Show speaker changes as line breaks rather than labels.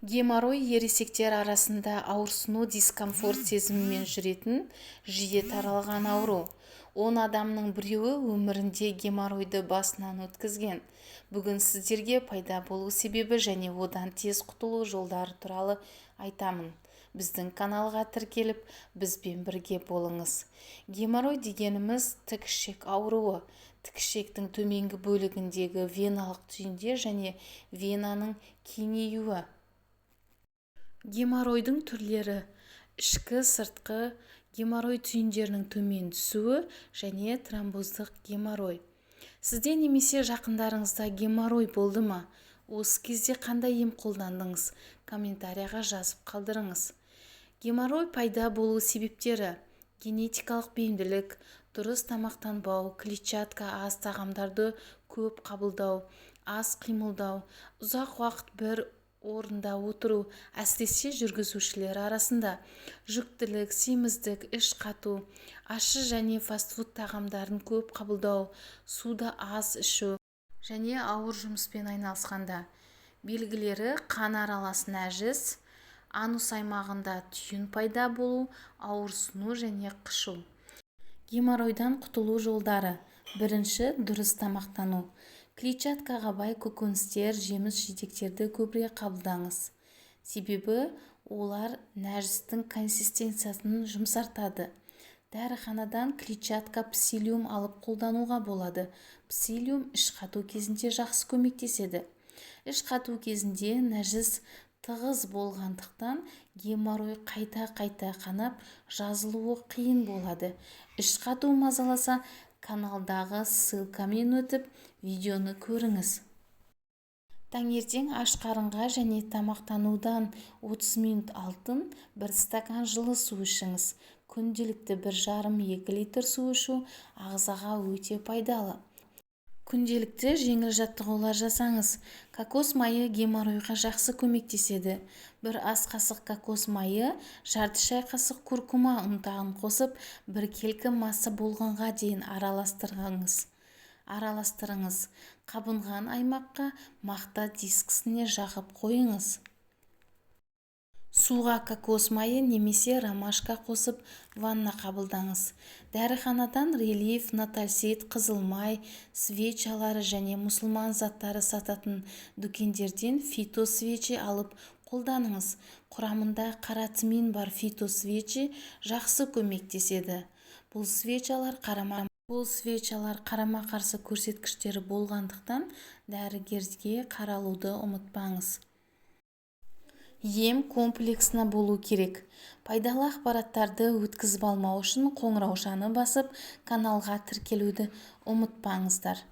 Геморрой ересектер арасында ауырсыну дискомфорт сезімімен жүретін жиі таралған ауру. 10 адамның біреуі өмірінде геморройды басынан өткізген. Бүгін сіздерге пайда болу себебі және одан тез құтылу жолдары туралы айтамын. Біздің каналға тіркеліп, бізбен бірге болыңыз. Геморрой дегеніміз тік ішек ауруы. Тік ішектің төменгі бөлігіндегі веналық түйінде және венаның кеңеюі. Геморройдың түрлері: ішкі сыртқы геморрой түйіндерінің төмен түсуі және тромбоздық геморрой. Сізде немесе жақындарыңызда геморрой болды ма? Осы кезде қандай ем қолдандыңыз? Комментарияға жазып қалдырыңыз. Геморрой пайда болу себептері: генетикалық бейімділік, дұрыс тамақтанбау, клетчатка аз тағамдарды көп қабылдау, аз қимылдау, ұзақ уақыт бір орында отыру, әсіресе жүргізушілер арасында, жүктілік, семіздік, іш қату, ащы және фастфуд тағамдарын көп қабылдау, суды аз ішу және ауыр жұмыспен айналысқанда. Белгілері: қан аралас нәжіс, анус аймағында түйін пайда болу, ауырсыну және қышу. Геморройдан құтылу жолдары: бірінші, дұрыс тамақтану. Клетчаткаға бай көкөністер, жеміс-жидектерді көбірек қабылдаңыз. Себебі олар нәжістің консистенциясын жұмсартады. Дәріханадан клетчатка псилиум алып қолдануға болады. Псилиум іш қату кезінде жақсы көмектеседі. Іш қату кезінде нәжіс тығыз болғандықтан геморрой қайта-қайта қанап, жазылуы қиын болады. Іш қату мазаласа, каналдағы ссылкамен өтіп, видеоны көріңіз. Таңертең аш қарынға және тамақтанудан 30 минут алдын 1 стакан жылы су ішіңіз. Күнделікті 1,5-2 литр су ішу ағзаға өте пайдалы. Күнделікті жеңіл жаттығулар жасаңыз. Кокос майы геморройға жақсы көмектеседі. 1 ас қасық кокос майы, жарты шай қасық куркума ұнтағын қосып, 1 келкі масы болғанға дейін араластырыңыз. Қабынған аймаққа мақта дискісіне жағып қойыңыз. Суға кокос майы немесе ромашка қосып ванна қабылдаңыз. Дәріханадан релиф, натальсид, қызыл май, свечалары және мұсылман заттары сататын дүкендерден фитосвечи алып қолданыңыз. Құрамында каротимин бар фитосвечи жақсы көмектеседі. Бұл свечалар қарама-қарсы көрсеткіштері болғандықтан дәрігерге қаралуды ұмытпаңыз. Ем комплексына болу керек. Пайдалы ақпараттарды өткізіп алмау үшін қоңыраушаны басып, каналға тіркелуді ұмытпаңыздар.